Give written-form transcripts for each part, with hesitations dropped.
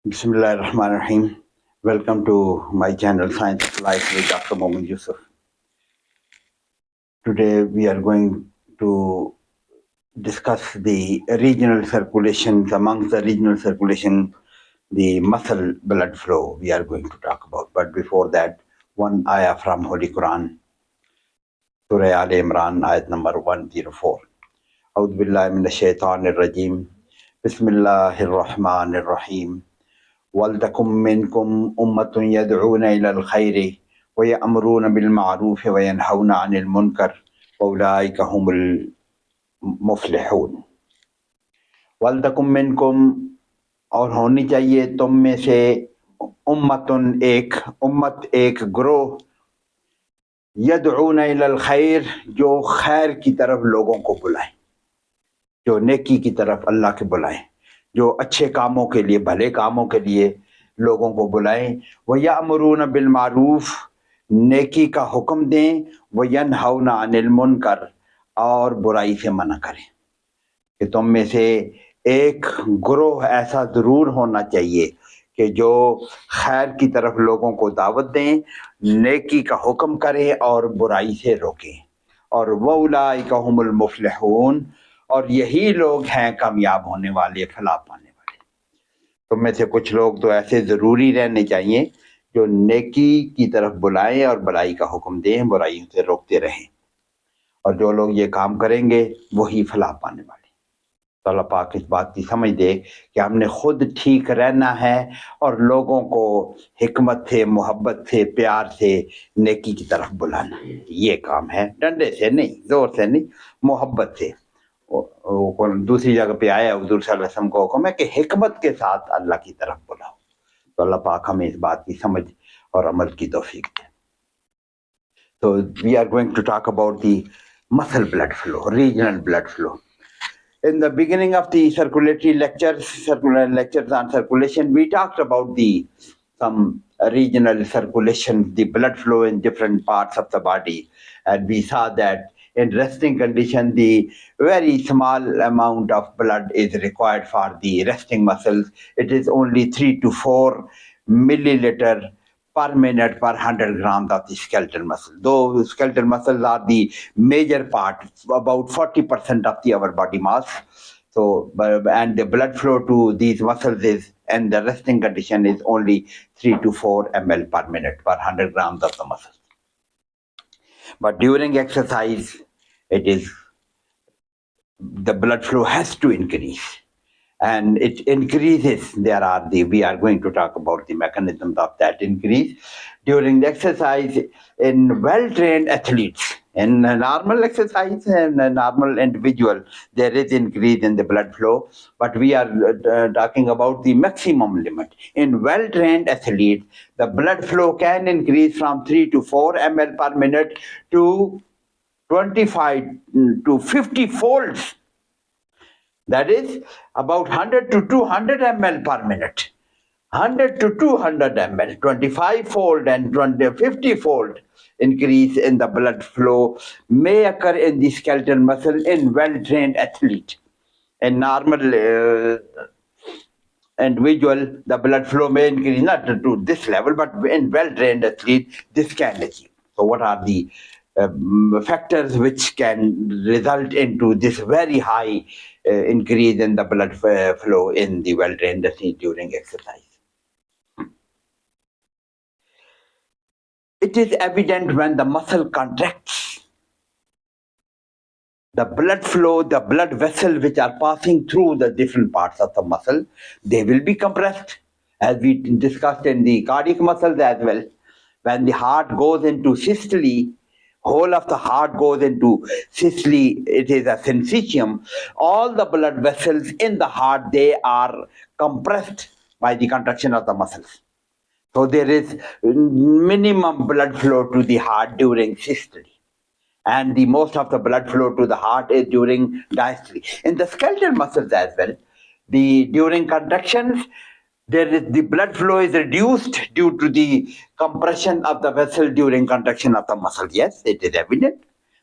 Bismillahirrahmanirrahim. Welcome to my channel Science of Life with Dr. Momin Yusuf. Today we are going to discuss the regional circulations. Amongst the regional circulation, the muscle blood flow we are going to talk about. But before that, one ayah from Holy Quran, Surah Al Imran, ayat number 104. أعوذ بالله من الشيطان الرجيم. بسم الله الرحمن الرحيم. ولتكن منكم أمة يدعون إلى الخير ويأمرون بالمعروف وينهون عن المنكر وأولئك هم المفلحون. ولتكن منكم और होनी चाहिए तुम में से उम्मतुन एक ग्रोह यदऊन इलल खैर जो खैर की तरफ लोगों को बुलाए, जो नेकी की तरफ अल्लाह के बुलाए, जो अच्छे कामों के लिए, भले कामों के लिए लोगों को बुलाएं। वह यामुरून बिल मारूफ, नेकी का हुक्म दें, वह यनहौना अनिल मुनकर, और बुराई से मना करें। कि तुम में से एक ग्रोह ऐसा जरूर होना चाहिए कि जो खैर की तरफ लोगों को दावत दें, नेकी का हुक्म करें और बुराई से रोकें। और वउलाइका हुमुल मुफलिहून, और यही लोग हैं कामयाब होने वाले, फलाह पाने वाले। तुम में से कुछ लोग तो ऐसे जरूरी रहने चाहिए जो नेकी की तरफ बुलाएं और बुराई का हुक्म दें, बुराई से रोकते रहें। और जो लोग ये काम करेंगे वही फलाह पाने वाले। तो अल्लाह पाक इस बात की समझ दे कि हमने खुद ठीक रहना है और लोगों को हिकमत से, मोहब्बत से, प्यार से नेकी की तरफ बुलाना है। ये काम है, डंडे से नहीं, जोर से नहीं, मोहब्बत से। दूसरी जगह पे आया हुजूर सल्लल्लाहु अलैहि वसल्लम को हुक्म है कि हिकमत के साथ अल्लाह की तरफ बुलाओ। तो अल्लाह पाक हमें इस बात की समझ और अमल की तौफीक दे। So we are going to talk about the muscle blood flow, regional blood flow. In the beginning of the circulatory lectures on circulation, we talked about some regional circulation, the blood flow in different parts of the body, and we saw that in resting condition, the very small amount of blood is required for the resting muscles. It is only 3 to 4 milliliter per minute per 100 grams of the skeletal muscle. Though skeletal muscles are the major part, about 40% of our body mass. So, and the blood flow to these muscles is, and the resting condition is only 3 to 4 ml per minute per 100 grams of the muscle. But during exercise, the blood flow has to increase. And it increases. We are going to talk about the mechanisms of that increase during the exercise in well-trained athletes. In a normal exercise and a normal individual, there is increase in the blood flow, but we are talking about the maximum limit. In well-trained athletes, the blood flow can increase from 3 to 4 ml per minute to 25 to 50 folds. That is about 100 to 200 ml per minute. 100 to 200 ml, 25-fold and 50-fold increase in the blood flow may occur in the skeletal muscle in well-trained athlete. In normal individual, the blood flow may increase not to this level, but in well-trained athlete, this can achieve. So what are the factors which can result into this very high increase in the blood flow in the well-trained athlete during exercise? It is evident when the muscle contracts. The blood flow, the blood vessels which are passing through the different parts of the muscle, they will be compressed, as we discussed in the cardiac muscles as well. When the heart goes into systole, whole of the heart goes into systole, it is a syncytium. All the blood vessels in the heart, they are compressed by the contraction of the muscles. So there is minimum blood flow to the heart during systole. And the most of the blood flow to the heart is during diastole. In the skeletal muscles as well, during contractions, the blood flow is reduced due to the compression of the vessel during contraction of the muscle. Yes, it is evident.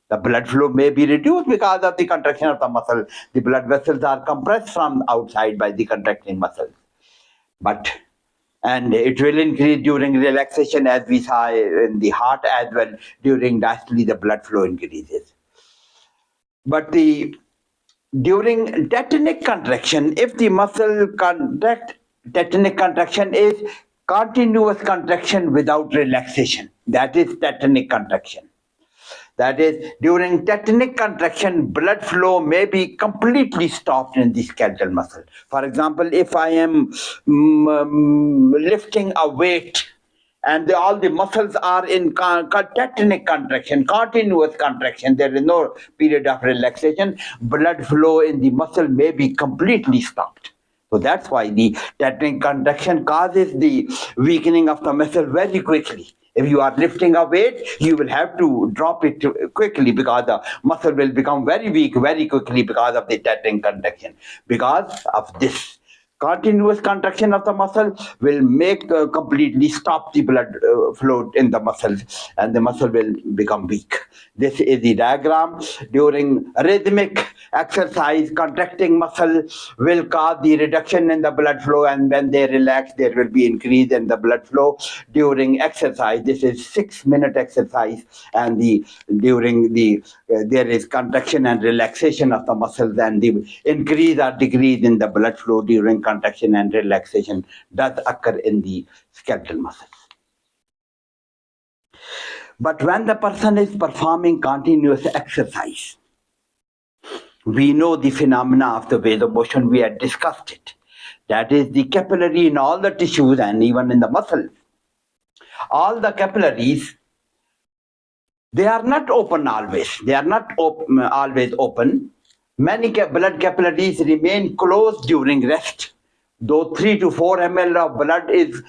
The blood flow may be reduced because of the contraction of the muscle. The blood vessels are compressed from outside by the contracting muscles. But And it will increase during relaxation, as we saw in the heart as well. During diastole, the blood flow increases. But the during tetanic contraction, if the muscle contract, tetanic contraction is continuous contraction without relaxation. That is tetanic contraction. That is, during tetanic contraction, blood flow may be completely stopped in the skeletal muscle. For example, if I am lifting a weight and all the muscles are in tetanic contraction, continuous contraction, there is no period of relaxation, blood flow in the muscle may be completely stopped. So that's why the tetanic contraction causes the weakening of the muscle very quickly. If you are lifting a weight, you will have to drop it quickly because the muscle will become very weak very quickly because of the tetanic contraction. Because of this, continuous contraction of the muscle will make completely stop the blood flow in the muscles, and the muscle will become weak. This is the diagram. During rhythmic exercise, contracting muscle will cause the reduction in the blood flow, and when they relax, there will be increase in the blood flow during exercise. This is 6-minute exercise, and during the there is contraction and relaxation of the muscles, and the increase or decrease in the blood flow during contraction and relaxation does occur in the skeletal muscles. But when the person is performing continuous exercise, we know the phenomena of the vasomotion. We had discussed it. That is the capillary in all the tissues and even in the muscles. All the capillaries, they are not open always. They are not always open. Many blood capillaries remain closed during rest. Though 3 to 4 ml of blood is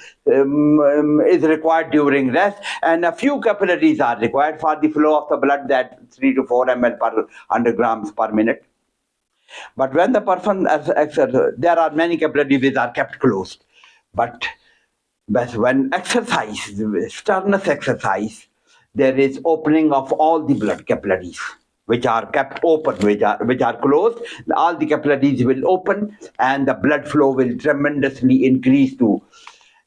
required during rest, and a few capillaries are required for the flow of the blood, that 3 to 4 ml per 100 grams per minute. But when the person, there are many capillaries which are kept closed. But when exercise, sternus exercise, there is opening of all the blood capillaries, which are kept open, which are closed. All the capillaries will open, and the blood flow will tremendously increase to,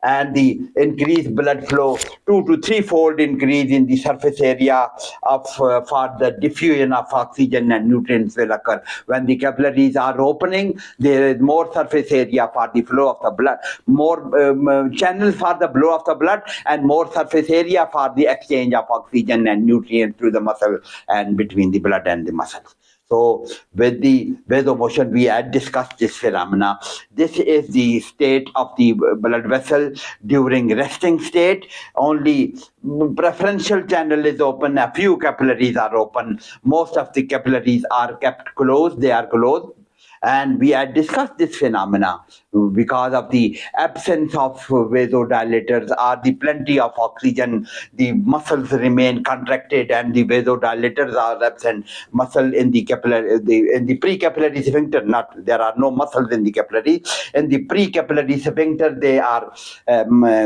and the increased blood flow 2 to 3-fold increase in the surface area of for the diffusion of oxygen and nutrients will occur. When the capillaries are opening, there is more surface area for the flow of the blood, more channels for the flow of the blood, and more surface area for the exchange of oxygen and nutrients through the muscle and between the blood and the muscles. So with the vasomotion, we had discussed this phenomena. This is the state of the blood vessel during resting state. Only preferential channel is open. A few capillaries are open. Most of the capillaries are kept closed. They are closed. And we had discussed this phenomena because of the absence of vasodilators or the plenty of oxygen. The muscles remain contracted and the vasodilators are absent. Muscle in the capillary, in the precapillary sphincter, not, there are no muscles in the capillary. In the precapillary sphincter, they are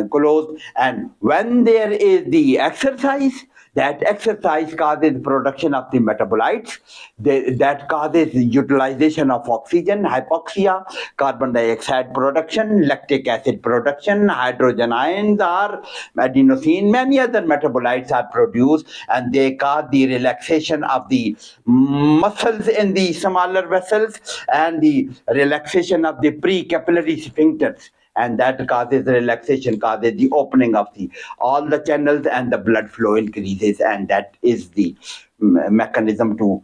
closed. And when there is the exercise, that exercise causes production of the metabolites, that causes utilization of oxygen, hypoxia, carbon dioxide production, lactic acid production, hydrogen ions or adenosine, many other metabolites are produced, and they cause the relaxation of the muscles in the smaller vessels and the relaxation of the precapillary sphincters, and that causes relaxation, causes the opening of the all the channels, and the blood flow increases, and that is the mechanism to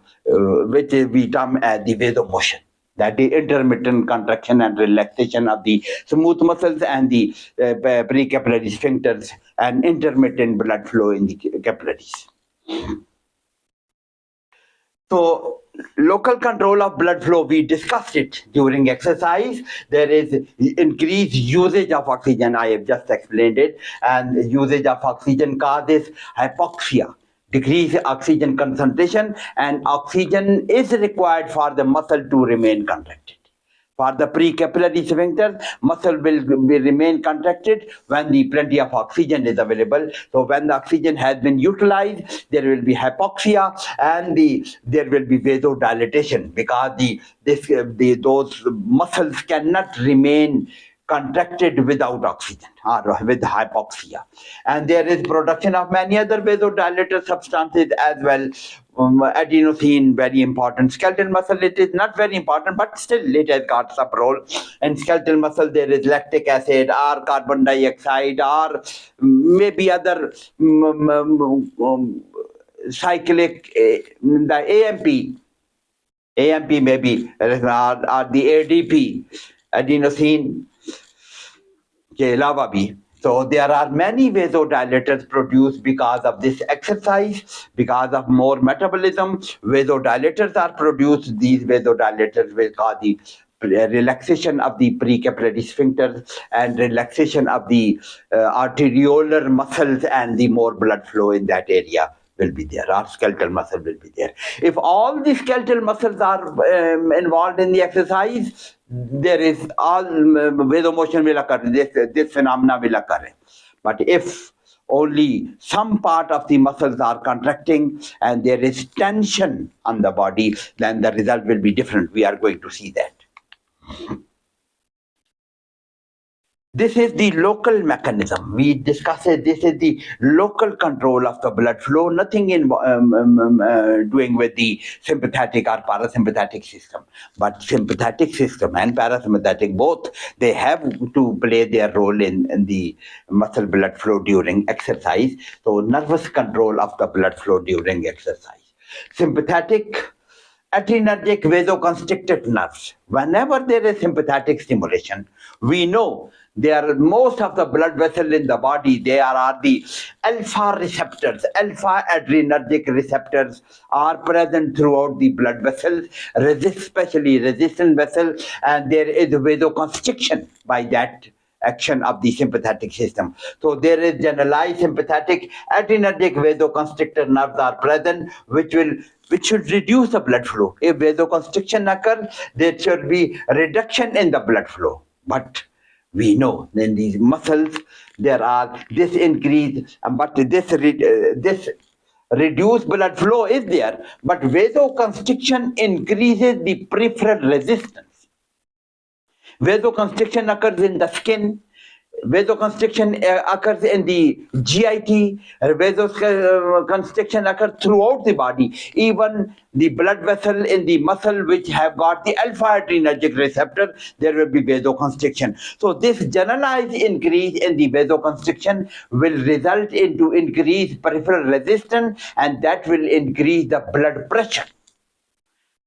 which we term as the vasomotion. That is intermittent contraction and relaxation of the smooth muscles and the precapillary sphincters, and intermittent blood flow in the capillaries. So local control of blood flow, we discussed it during exercise. There is increased usage of oxygen. I have just explained it. And usage of oxygen causes hypoxia, decrease oxygen concentration, and oxygen is required for the muscle to remain contracted. For the precapillary sphincter, muscle will remain contracted when the plenty of oxygen is available. So when the oxygen has been utilized, there will be hypoxia, and there will be vasodilatation, because those muscles cannot remain contracted without oxygen or with hypoxia. And there is production of many other vasodilator substances as well. Adenosine, very important. Skeletal muscle, it is not very important, but still it has got some role. In skeletal muscle, there is lactic acid or carbon dioxide or maybe other cyclic, the AMP maybe, or the ADP, adenosine के अलावा भी. So there are many vasodilators produced because of this exercise, because of more metabolism. Vasodilators are produced. These vasodilators will cause the relaxation of the precapillary sphincters and relaxation of the arteriolar muscles, and the more blood flow in that area will be there. Our skeletal muscle will be there. If all the skeletal muscles are involved in the exercise, there is all vasomotion will occur. This phenomena will occur. But if only some part of the muscles are contracting and there is tension on the body, then the result will be different. We are going to see that. This is the local mechanism. We discussed it. This is the local control of the blood flow, nothing in doing with the sympathetic or parasympathetic system. But sympathetic system and parasympathetic, both, they have to play their role in the muscle blood flow during exercise. So nervous control of the blood flow during exercise. Sympathetic, adrenergic, vasoconstricted nerves. Whenever there is sympathetic stimulation, we know most of the blood vessels in the body, they are the alpha receptors. Alpha adrenergic receptors are present throughout the blood vessels, especially resistant vessels, and there is vasoconstriction by that action of the sympathetic system. So there is generalized sympathetic, adrenergic, vasoconstrictor nerves are present, which should reduce the blood flow. If vasoconstriction occurs, there should be a reduction in the blood flow. But we know in these muscles there are this increase, but this reduced blood flow is there, but vasoconstriction increases the peripheral resistance. Vasoconstriction occurs in the skin. Vasoconstriction occurs in the GIT. Vasoconstriction occurs throughout the body. Even the blood vessel in the muscle which have got the alpha adrenergic receptor, there will be vasoconstriction. So this generalized increase in the vasoconstriction will result into increased peripheral resistance, and that will increase the blood pressure.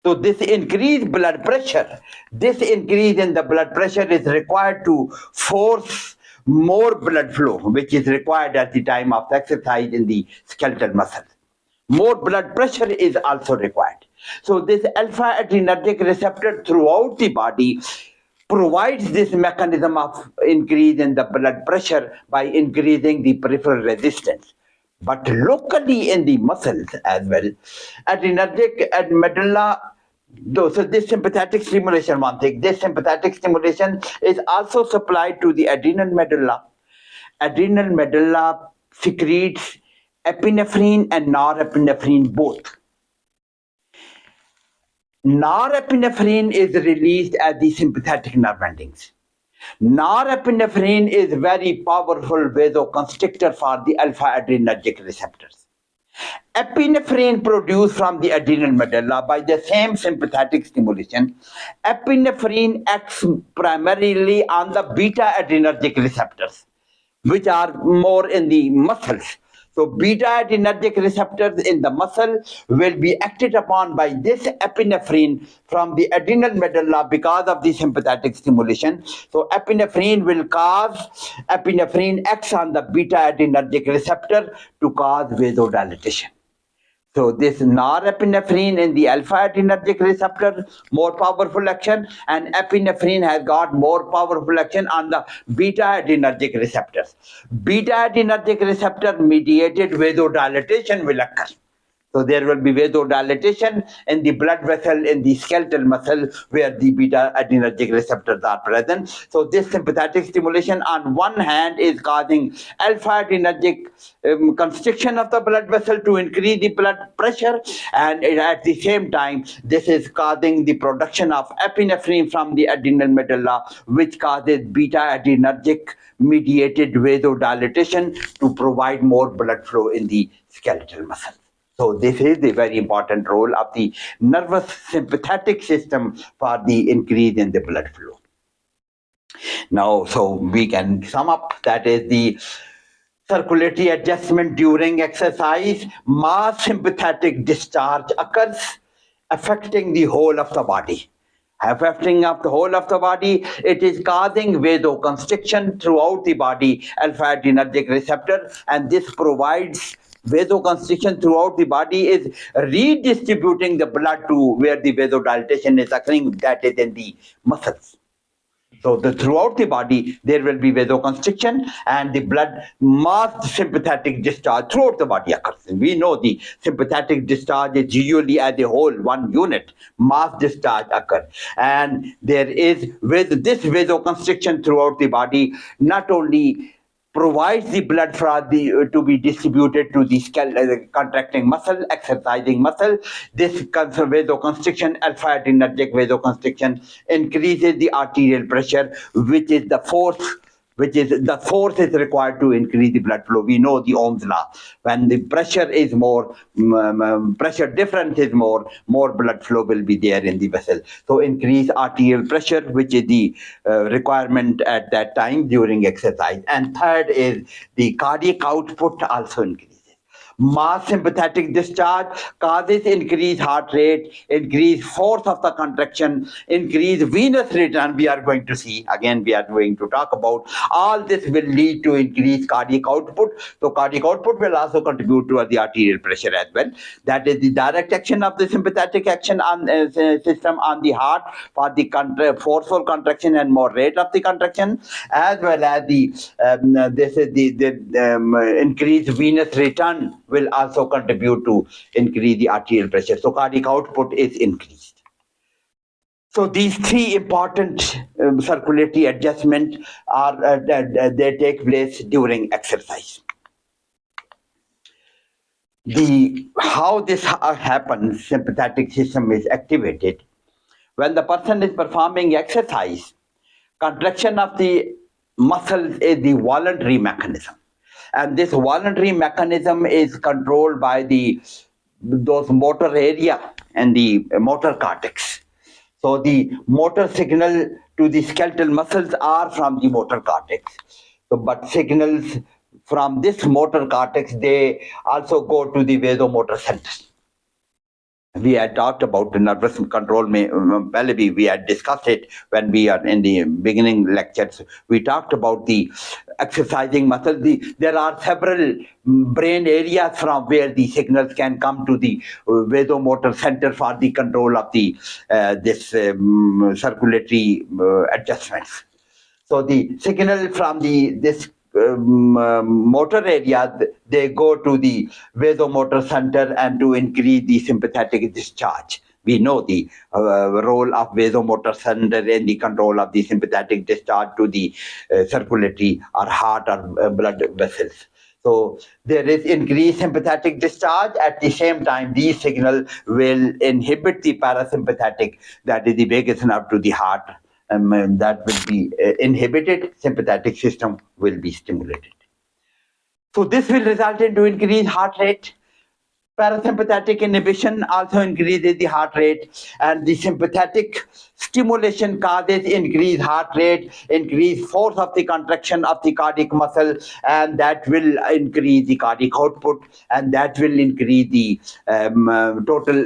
So this increased blood pressure, this increase in the blood pressure is required to force more blood flow, which is required at the time of exercise in the skeletal muscle. More blood pressure is also required. So this alpha adrenergic receptor throughout the body provides this mechanism of increase in the blood pressure by increasing the peripheral resistance. But locally in the muscles as well, adrenergic and medulla. So this sympathetic stimulation, one thing, this sympathetic stimulation is also supplied to the adrenal medulla. Adrenal medulla secretes epinephrine and norepinephrine both. Norepinephrine is released at the sympathetic nerve endings. Norepinephrine is very powerful vasoconstrictor for the alpha adrenergic receptors. Epinephrine produced from the adrenal medulla by the same sympathetic stimulation. Epinephrine acts primarily on the beta adrenergic receptors, which are more in the muscles. So beta adrenergic receptors in the muscle will be acted upon by this epinephrine from the adrenal medulla because of the sympathetic stimulation. So epinephrine acts on the beta adrenergic receptor to cause vasodilatation. So this norepinephrine in the alpha adrenergic receptor, more powerful action, and epinephrine has got more powerful action on the beta adrenergic receptors. Beta adrenergic receptor mediated vasodilatation will occur. So there will be vasodilatation in the blood vessel in the skeletal muscle where the beta adrenergic receptors are present. So this sympathetic stimulation on one hand is causing alpha adrenergic constriction of the blood vessel to increase the blood pressure, and at the same time this is causing the production of epinephrine from the adrenal medulla, which causes beta adrenergic mediated vasodilatation to provide more blood flow in the skeletal muscle. So this is the very important role of the nervous sympathetic system for the increase in the blood flow. Now, so we can sum up, that is the circulatory adjustment during exercise. Mass sympathetic discharge occurs, affecting the whole of the body. Affecting of the whole of the body, it is causing vasoconstriction throughout the body, alpha adrenergic receptor, and this provides vasoconstriction throughout the body, is redistributing the blood to where the vasodilatation is occurring, that is in the muscles. So throughout the body, there will be vasoconstriction and the blood mass sympathetic discharge throughout the body occurs. We know the sympathetic discharge is usually as a whole, one unit, mass discharge occurs. And there is, with this vasoconstriction throughout the body, not only provides the blood for to be distributed to the contracting muscle, exercising muscle. This vasoconstriction, alpha adrenergic vasoconstriction, increases the arterial pressure, which is the force is required to increase the blood flow. We know the Ohm's law. When the pressure is more, pressure difference is more blood flow will be there in the vessel. So increase arterial pressure, which is the requirement at that time during exercise. And third is the cardiac output also increases. Mass sympathetic discharge causes increased heart rate, increased force of the contraction, increased venous return. We are going to see, again we are going to talk about, all this will lead to increased cardiac output. So cardiac output will also contribute to the arterial pressure as well. That is the direct action of the sympathetic action on system on the heart for the forceful contraction and more rate of the contraction, as well as the this is the increased venous return will also contribute to increase the arterial pressure. So cardiac output is increased. So these three important circulatory adjustments are they take place during exercise. How this happens, sympathetic system is activated when the person is performing exercise. Contraction of the muscles is the voluntary mechanism, and this voluntary mechanism is controlled by those motor area and the motor cortex. So the motor signal to the skeletal muscles are from the motor cortex. So, but signals from this motor cortex, they also go to the vasomotor centers. We had talked about the nervous control. We had discussed it when we are in the beginning lectures. We talked about the exercising muscle. There are several brain areas from where the signals can come to the vasomotor center for the control of the this circulatory adjustments. So the signal from this motor area, they go to the vasomotor center and to increase the sympathetic discharge. We know the role of vasomotor center in the control of the sympathetic discharge to the circulatory or heart or blood vessels. So there is increased sympathetic discharge. At the same time, these signals will inhibit the parasympathetic, that is the vagus nerve to the heart. That will be inhibited, sympathetic system will be stimulated. So this will result into increased heart rate. Parasympathetic inhibition also increases the heart rate, and the sympathetic stimulation causes increased heart rate, increased force of the contraction of the cardiac muscle, and that will increase the cardiac output, and that will increase the total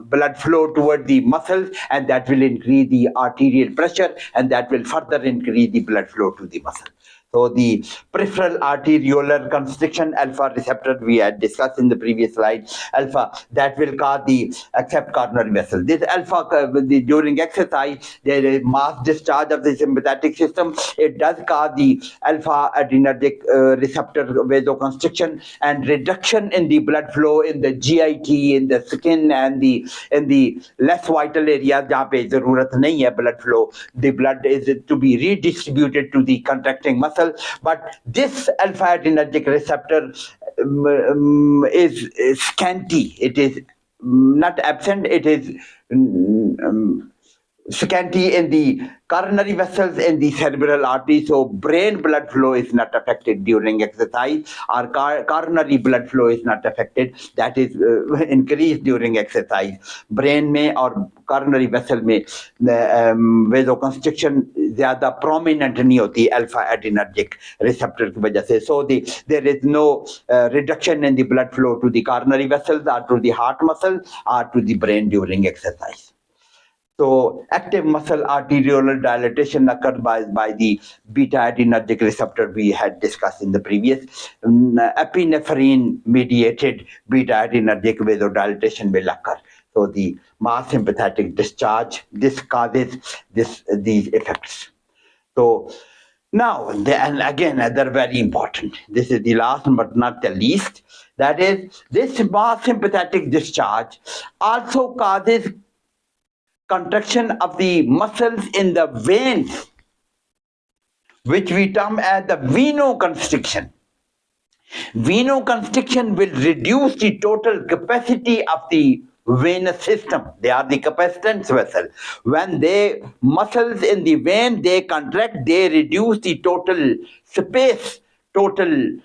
blood flow toward the muscles, and that will increase the arterial pressure, and that will further increase the blood flow to the muscle. So the peripheral arteriolar constriction alpha receptor we had discussed in the previous slide, alpha that will cause the accept coronary vessel. This alpha during exercise there is mass discharge of the sympathetic system. It does cause the alpha adrenergic receptor vasoconstriction and reduction in the blood flow in the GIT, in the skin, and the less vital areas जहाँ पे जरूरत नहीं है blood flow. The blood is to be redistributed to the contracting muscle, but this alpha adrenergic receptor is scanty. It is not absent. It is scanty in the coronary vessels in the cerebral artery, so brain blood flow is not affected during exercise, or coronary blood flow is not affected, that is increased during exercise. Brain में और coronary vessel में vasoconstriction ज़्यादा prominent नहीं होती alpha adrenergic receptor की वजह से. So there is no reduction in the blood flow to the coronary vessels or to the heart muscle or to the brain during exercise. So active muscle arteriolar dilatation occurred by the beta adrenergic receptor we had discussed in the previous. Epinephrine mediated beta adrenergic vasodilatation will occur. So the mass sympathetic discharge, this causes these effects. So now, and again, they're very important. This is the last but not the least. That is, this mass sympathetic discharge also causes contraction of the muscles in the veins, which we term as the venoconstriction. Venoconstriction will reduce the total capacity of the venous system. They are the capacitance vessel. When they muscles in the vein they contract, they reduce the total space, total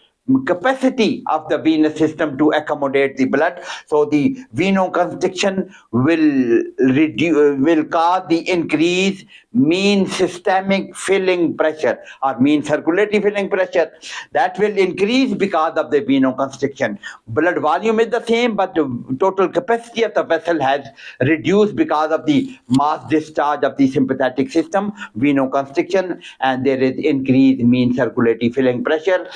capacity of the venous system to accommodate the blood. So the venoconstriction will cause the increase mean systemic filling pressure or mean circulatory filling pressure. That will increase because of the venoconstriction. Blood volume is the same, but the total capacity of the vessel has reduced because of the mass discharge of the sympathetic system, venoconstriction, and there is increased mean circulatory filling pressure.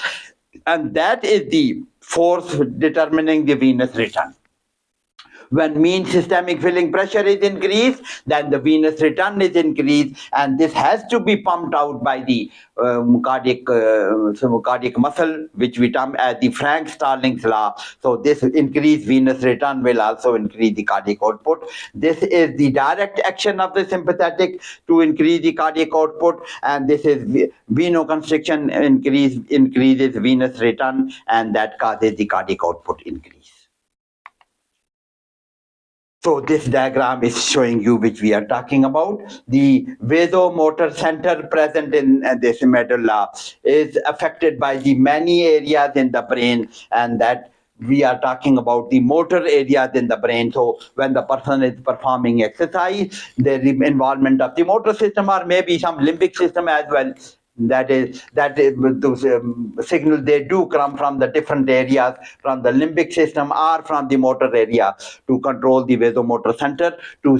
And that is the force determining the venous return. When mean systemic filling pressure is increased, then the venous return is increased, and this has to be pumped out by the cardiac muscle, which we term as the Frank-Starling's law. So this increased venous return will also increase the cardiac output. This is the direct action of the sympathetic to increase the cardiac output, and this is venoconstriction increases venous return, and that causes the cardiac output increase. So this diagram is showing you which we are talking about. The vasomotor center present in this medulla is affected by the many areas in the brain, and that we are talking about the motor areas in the brain. So when the person is performing exercise, there is involvement of the motor system or maybe some limbic system as well. That is those signals, they do come from the different areas, from the limbic system or from the motor area, to control the vasomotor center, to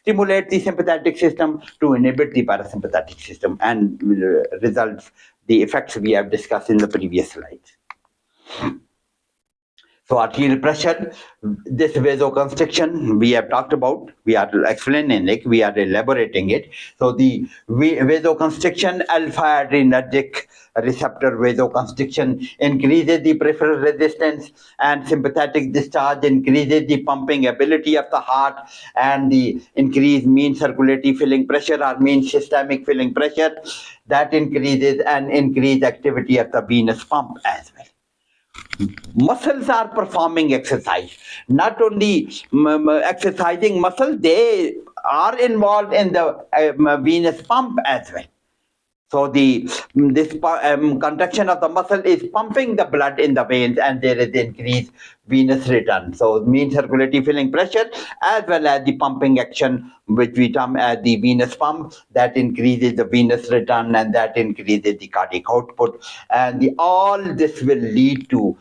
stimulate the sympathetic system, to inhibit the parasympathetic system, and results the effects we have discussed in the previous slides. So arterial pressure, this vasoconstriction we have talked about, we are explaining it, we are elaborating it. So the vasoconstriction, alpha adrenergic receptor vasoconstriction increases the peripheral resistance, and sympathetic discharge increases the pumping ability of the heart, and the increased mean circulatory filling pressure or mean systemic filling pressure, that increases and increased activity of the venous pump as well. Muscles are performing exercise. Not only exercising muscles, they are involved in the venous pump as well. So this contraction of the muscle is pumping the blood in the veins, and there is increased venous return. So mean circulatory filling pressure as well as the pumping action, which we term as the venous pump, that increases the venous return, and that increases the cardiac output. And all this will lead to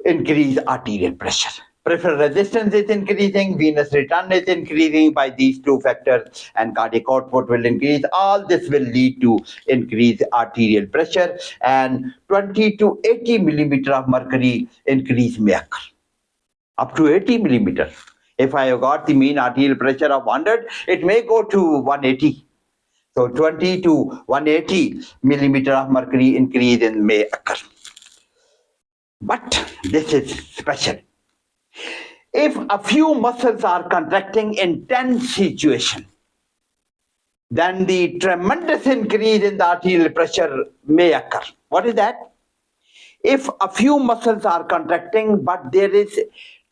increased arterial pressure. Peripheral resistance is increasing, venous return is increasing by these two factors, and cardiac output will increase. All this will lead to increased arterial pressure, and 20 to 80 millimeter of mercury increase may occur. Up to 80 millimeter. If I have got the mean arterial pressure of 100, it may go to 180. So 20 to 180 millimeter of mercury increase in may occur. But this is special. If a few muscles are contracting in tense situation, then the tremendous increase in the arterial pressure may occur. What is that? If a few muscles are contracting, but there is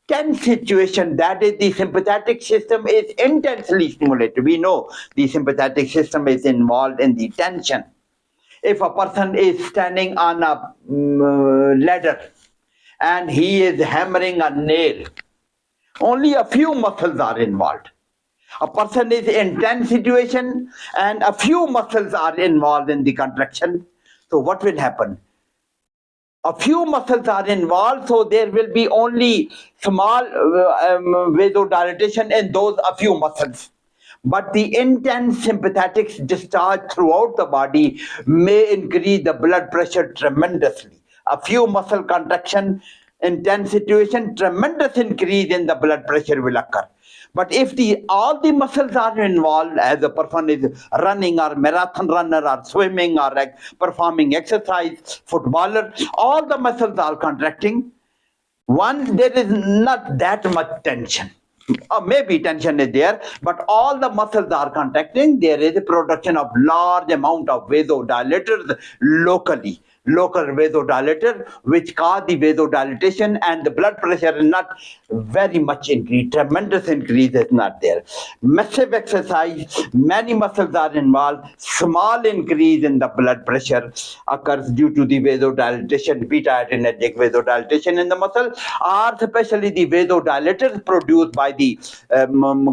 tense situation, that is the sympathetic system is intensely stimulated. We know the sympathetic system is involved in the tension. If a person is standing on a ladder and he is hammering a nail, only a few muscles are involved. A person is in tense situation and a few muscles are involved in the contraction. So what will happen? A few muscles are involved, so there will be only small vasodilatation in those a few muscles. But the intense sympathetic discharge throughout the body may increase the blood pressure tremendously. A few muscle contraction in tense situation, tremendous increase in the blood pressure will occur. But if all the muscles are involved, as a person is running or marathon runner or swimming or performing exercise, footballer, all the muscles are contracting. One, there is not that much tension. Or maybe tension is there, but all the muscles are contracting. There is a production of large amount of vasodilators locally. Local vasodilator, which cause the vasodilatation, and the blood pressure is not very much increased. Tremendous increase is not there. Massive exercise, many muscles are involved. Small increase in the blood pressure occurs due to the vasodilatation, beta-adrenergic vasodilatation in the muscle, or especially the vasodilators produced by the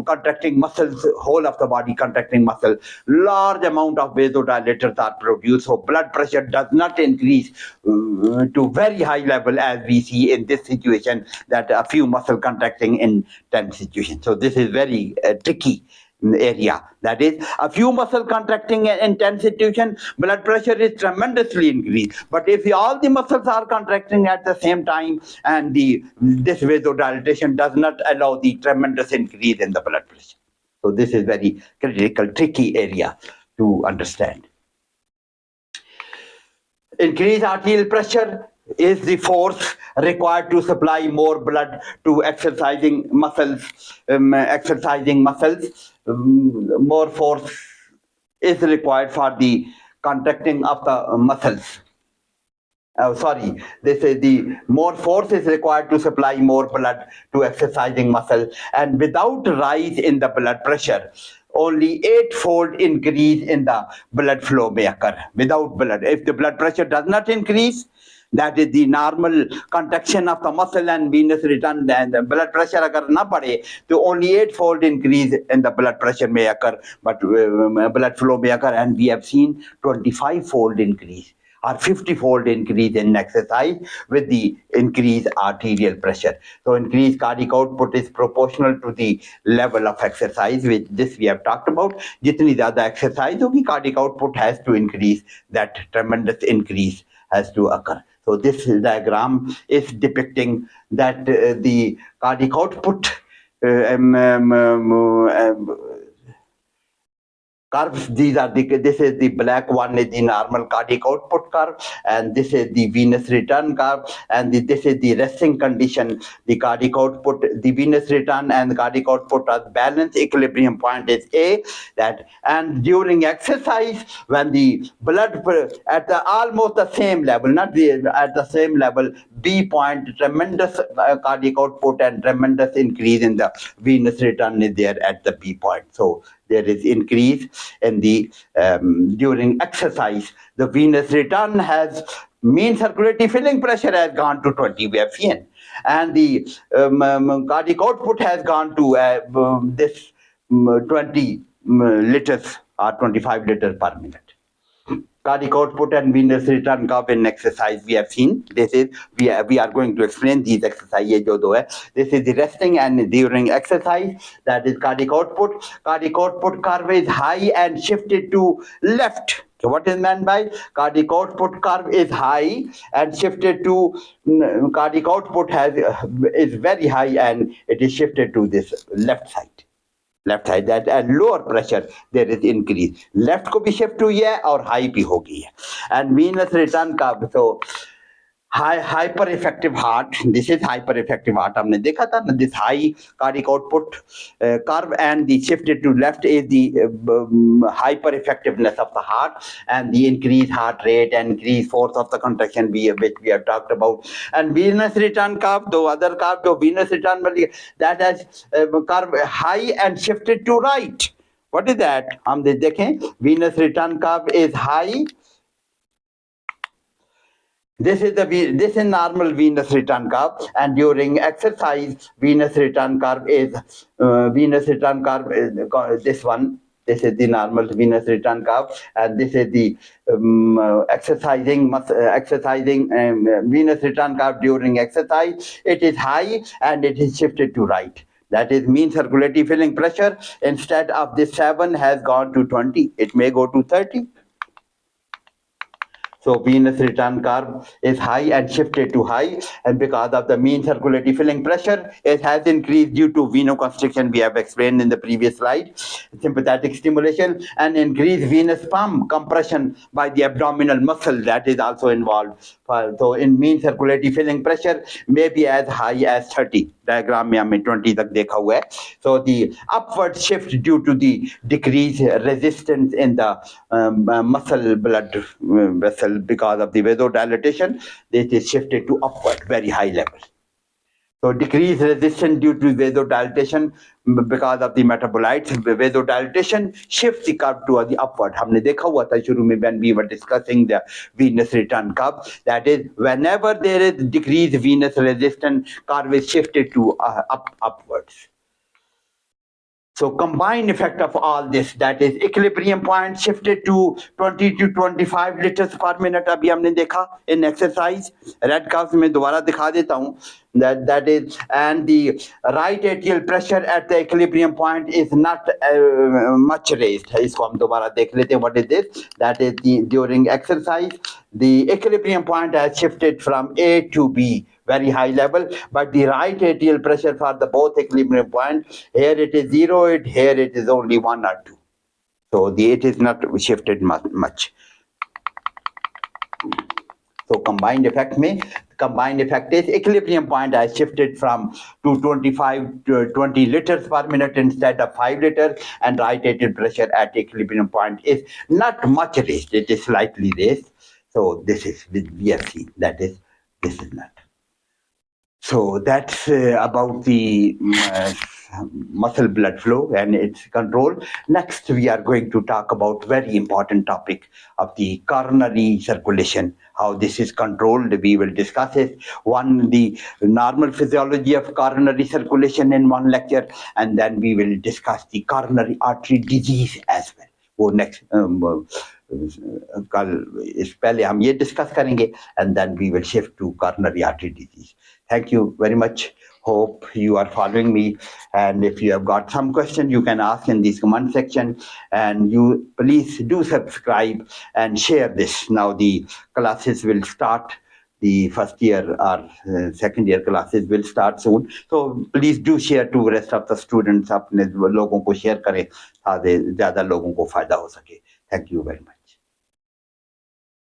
contracting muscles, whole of the body contracting muscle. Large amount of vasodilators are produced, so blood pressure does not increase to very high level as we see in this situation, that a few muscle contracting in tense situation. So this is very tricky area. That is, a few muscle contracting in tense situation, blood pressure is tremendously increased. But if all the muscles are contracting at the same time, and this vasodilatation does not allow the tremendous increase in the blood pressure. So this is very critical, tricky area to understand. Increased arterial pressure is the force required to supply more blood to exercising muscles. More force is required for the contracting of the muscles. This is the more force is required to supply more blood to exercising muscle, and without rise in the blood pressure, only 8-fold increase in the blood flow may occur. Without blood, if the blood pressure does not increase, that is the normal contraction of the muscle and venous return, and the blood pressure agar na pade, so only 8-fold increase in the blood pressure may occur, but blood flow may occur, and we have seen 25-fold increase or 50-fold increase in exercise with the increased arterial pressure. So increased cardiac output is proportional to the level of exercise, which this we have talked about. Jitni zyada exercise hogi, cardiac output has to increase, that tremendous increase has to occur. So this diagram is depicting that the cardiac output curves. This is the black one is the normal cardiac output curve, and this is the venous return curve, and this is the resting condition. The cardiac output, the venous return and the cardiac output are balanced. Equilibrium point is A. And during exercise, when the blood at the almost the same level, not at the same level, B point, tremendous cardiac output and tremendous increase in the venous return is there at the B point. So there is increase in the during exercise. The venous return has mean circulatory filling pressure has gone to 20 we have seen, and the cardiac output has gone to this 20 liters or 25 liters per minute. cardiac output and venous return curve in exercise we have seen. This is we are going to explain these exercises jo do hai. This is the resting and during exercise, that is cardiac output. Cardiac output curve is high and shifted to left. So what is meant by cardiac output curve is high and shifted to cardiac output has is very high and it is shifted to this left side. Left side that at lower pressure there is increase left को भी shift हुई है और high भी हो गई है and venous return का तो hyper effective heart. This is hyper effective heart. हमने देखा था ना, this high cardiac output curve and the shifted to left is the hyper effectiveness of the heart and the increased heart rate and increased force of the contraction which we have talked about. And venous return curve, the other curve, the venous return that has curve high and shifted to right. What is that? हम देखें, venous return curve is high. This is normal venous return curve, and during exercise, venous return curve is this one. This is the normal venous return curve, and this is the exercising venous return curve during exercise. It is high and it is shifted to right. That is mean circulatory filling pressure. Instead of this 7 has gone to 20. It may go to 30. So venous return curve is high and shifted to high, and because of the mean circulatory filling pressure, it has increased due to venoconstriction we have explained in the previous slide, sympathetic stimulation, and increased venous pump compression by the abdominal muscle that is also involved. So in mean circulatory filling pressure may be as high as 30. Diagram में हमने 20 तक देखा हुआ है. So the upward shift due to the decreased resistance in the muscle blood vessel because of the vasodilatation, it is shifted to upward, very high level. So decreased resistance due to vasodilatation because of the metabolites. Vasodilatation shifts the curve to the upward. हमने देखा हुआ था शुरू में when we were discussing the venous return curve. That is, whenever there is decreased venous resistance, curve is shifted to upwards. So combined effect of all this, that is equilibrium point shifted to 20 to 25 liters per minute. अभी हमने देखा in exercise. Red curve में दोबारा दिखा देता हूँ. That is, and the right atrial pressure at the equilibrium point is not much raised. इसको हम दोबारा देख लेते हैं. What is this? That is during exercise, the equilibrium point has shifted from A to B, very high level, but the right atrial pressure for the both equilibrium point, here it is 0, here it is only 1 or 2. So it is not shifted much. So combined effect is equilibrium point has shifted from 25 to 20 liters per minute instead of 5 liters, and right atrial pressure at equilibrium point is not much raised, it is slightly raised. So this is with VFC, that is, this is not. So that's about the muscle blood flow and its control. Next, we are going to talk about very important topic of the coronary circulation, how this is controlled. We will discuss it. One, the normal physiology of coronary circulation in one lecture, and then we will discuss the coronary artery disease as well. वो next कल इस पहले हम ये discuss करेंगे, and then we will shift to coronary artery disease. Thank you very much. Hope you are following me, and if you have got some question, you can ask in this comment section, and you please do subscribe and share this. Now the classes will start. The first year or second year classes will start soon. So please do share to rest of the students. अपने लोगों को share करें ताकि ज़्यादा लोगों को फायदा हो सके. Thank you very much.